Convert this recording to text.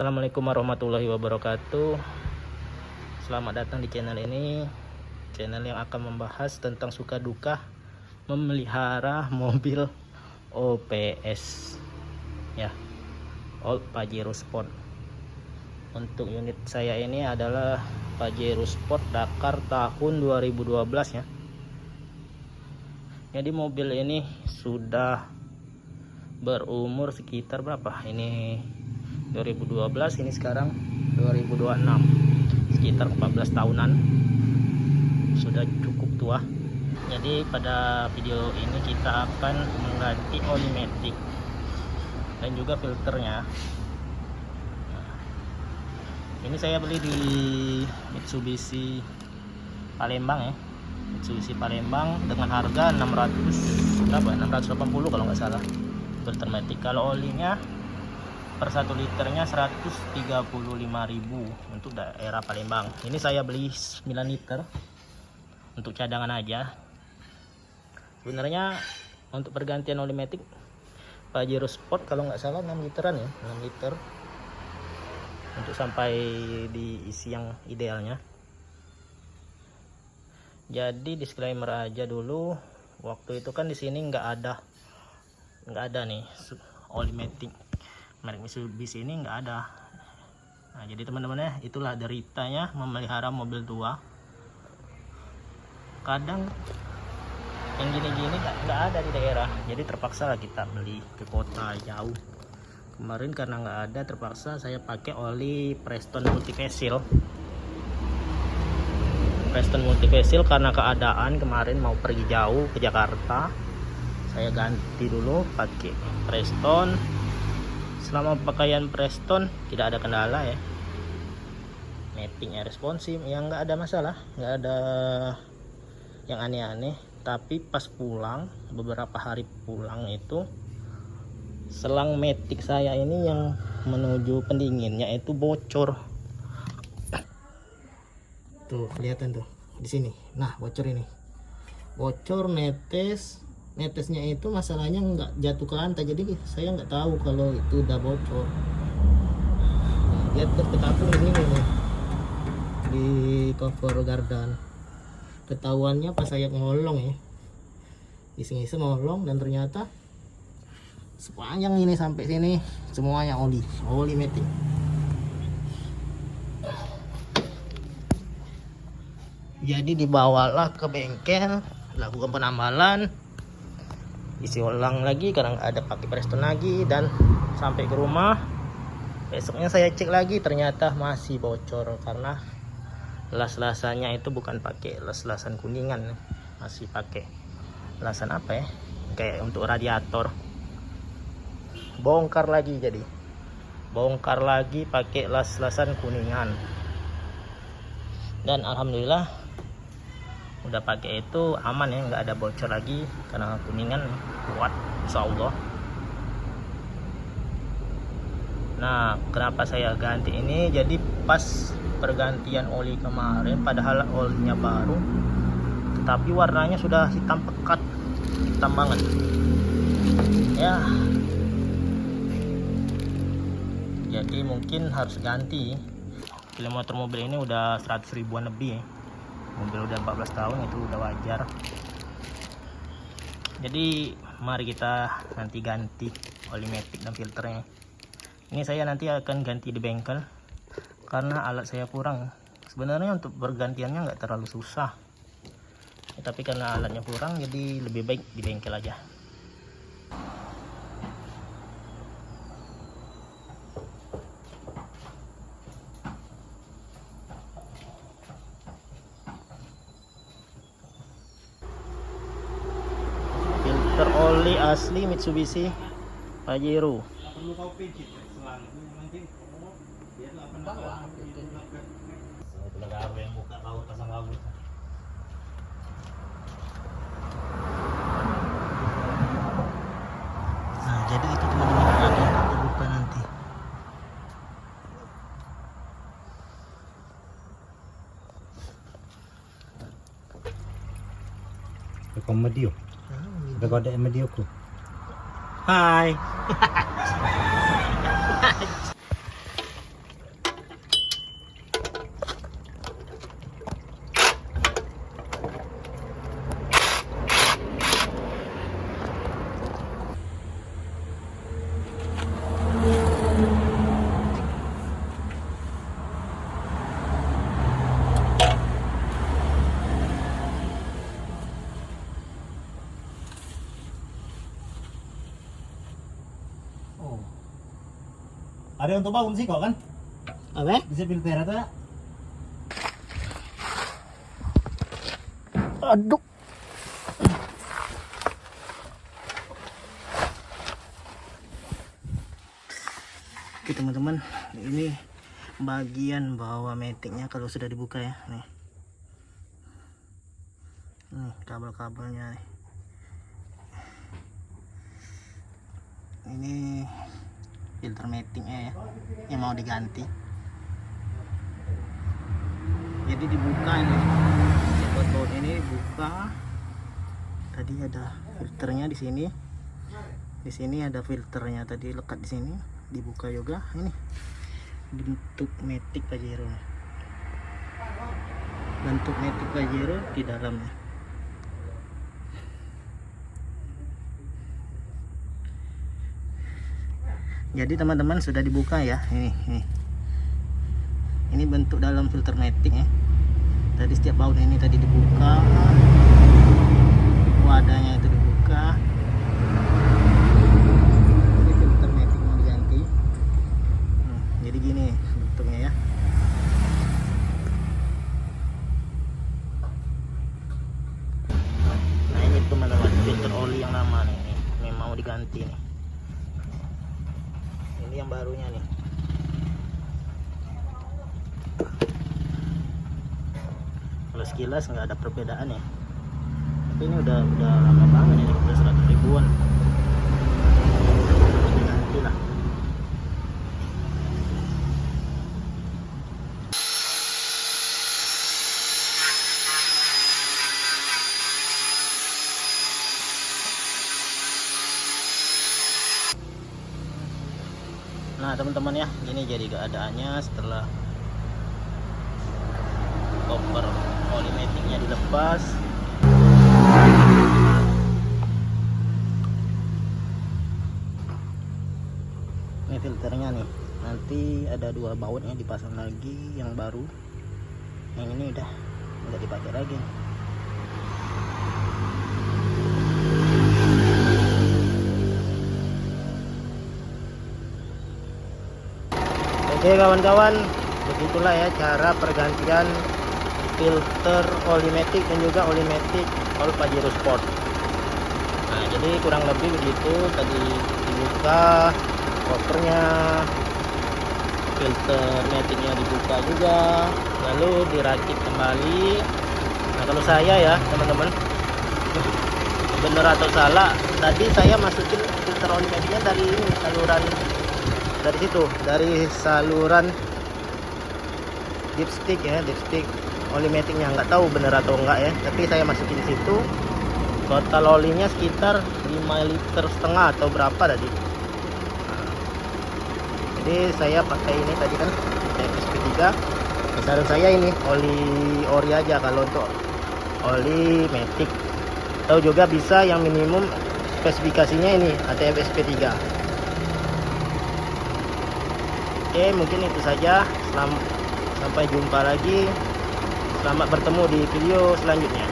Assalamualaikum warahmatullahi wabarakatuh. Selamat datang di channel ini, channel yang akan membahas tentang suka duka memelihara mobil OPS ya, Old Pajero Sport. Untuk unit saya ini adalah Pajero Sport Dakar tahun 2012 ya. Jadi mobil ini sudah berumur sekitar berapa? Ini 2012, ini sekarang 2026, sekitar 14 tahunan, sudah cukup tua. Jadi pada video ini kita akan mengganti oli matic dan juga filternya. Ini saya beli di Mitsubishi Palembang ya, Mitsubishi Palembang dengan harga 680 kalau nggak salah filter matic. Kalau olinya per 1 liternya 135.000 untuk daerah Palembang. Ini saya beli 9 liter untuk cadangan aja. Sebenarnya untuk pergantian oli matic Pajero Sport kalau nggak salah 6 literan ya, 6 liter untuk sampai diisi yang idealnya. Jadi disclaimer aja dulu, waktu itu kan di sini nggak ada nih oli matic merek Mitsubishi ini nggak ada. Nah, jadi teman-temannya itulah deritanya memelihara mobil tua. Kadang yang gini-gini nggak ada di daerah, jadi terpaksa lah kita beli ke kota jauh. Kemarin karena nggak ada, terpaksa saya pakai oli Preston Multifacial. Preston Multifacial karena keadaan kemarin mau pergi jauh ke Jakarta, saya ganti dulu pakai Preston. Selama pakaian Preston tidak ada kendala ya, maticnya responsif, yang nggak ada masalah, nggak ada yang aneh-aneh. Tapi pas pulang, beberapa hari pulang itu, selang matic saya ini yang menuju pendinginnya itu bocor. Tuh kelihatan tuh di sini. Nah bocor ini, bocor netesnya itu masalahnya nggak jatuh ke lantai, jadi saya nggak tahu kalau itu udah bocor. Dia terketapung di sini nih, di cover gardan. Ketahuannya pas saya ngolong ya, iseng-iseng ngolong, dan ternyata sepanjang ini sampai sini semuanya oli matic. Jadi dibawalah ke bengkel, lakukan penambalan, isi ulang lagi karena nggak ada, pakai Preston lagi, dan sampai ke rumah besoknya saya cek lagi, ternyata masih bocor karena las-lasannya itu bukan pakai las-lasan kuningan, masih pakai lasan apa ya, kayak untuk radiator. Bongkar lagi, jadi bongkar lagi pakai las-lasan kuningan, dan alhamdulillah udah pakai itu aman ya, nggak ada bocor lagi karena kuningan kuat insya Allah. Nah kenapa saya ganti ini, jadi pas pergantian oli kemarin, padahal olinya baru tetapi warnanya sudah hitam pekat, hitam banget ya, jadi mungkin harus ganti. Kilometer mobil ini udah 100 ribuan lebih ya. Mobil udah 14 tahun, itu udah wajar. Jadi mari kita nanti ganti oli matic dan filternya. Ini saya nanti akan ganti di bengkel karena alat saya kurang. Sebenarnya untuk pergantiannya nggak terlalu susah ya, tapi karena alatnya kurang jadi lebih baik di bengkel aja. Filter oli asli Mitsubishi Pajero. Nah jadi itu teman-teman, ada yang lupa nanti. Medio. Ada kode medio ku. Hai. Ada untuk bangun sih kok kan? Apa? Bisa filter atau ya? Aduh. Oke teman-teman, ini bagian bawah metiknya kalau sudah dibuka ya, nih. Nih kabel-kabelnya nih. Ini filter metiknya ya, yang mau diganti. Jadi dibuka ini, baut ini buka. Tadi ada filternya di sini. Di sini ada filternya tadi lekat di sini. Dibuka juga ini bentuk matic Pajero, bentuk matic Pajero di dalamnya. Jadi teman-teman sudah dibuka ya, ini bentuk dalam filter matic ya. Tadi setiap baut ini tadi dibuka, wadahnya itu dibuka. Jadi gini bentuknya ya. Nah ini teman-teman filter oli yang lama nih, ini mau diganti nih. Ini yang barunya nih. Kalau sekilas nggak ada perbedaan ya. Tapi ini udah lama banget ini, udah 100 ribuan. Diganti lah. Nah teman-teman ya, ini jadi keadaannya setelah koper oli maticnya dilepas. Ini filternya nih, nanti ada 2 bautnya dipasang lagi yang baru. Yang ini udah nggak dipakai lagi. Oke kawan-kawan, begitulah ya cara pergantian filter oli matic dan juga oli matic all Pajero Sport. Nah jadi kurang lebih begitu, tadi dibuka kopernya, filter maticnya dibuka juga, lalu dirakit kembali. Nah kalau saya ya teman-teman, bener atau salah, tadi saya masukin filter oli maticnya dari ini, saluran dari situ, dari saluran dipstick ya, dipstick oli maticnya. Nggak tahu bener atau enggak ya, tapi saya masukin di situ. Total olinya sekitar 5,5 liter atau berapa tadi. Nah, jadi saya pakai ini tadi kan FSP3. Saran saya ini oli ori aja kalau untuk oli matic. Tahu juga bisa yang minimum spesifikasinya ini ATF SP3. Oke, mungkin itu saja. Sampai jumpa lagi. Selamat bertemu di video selanjutnya.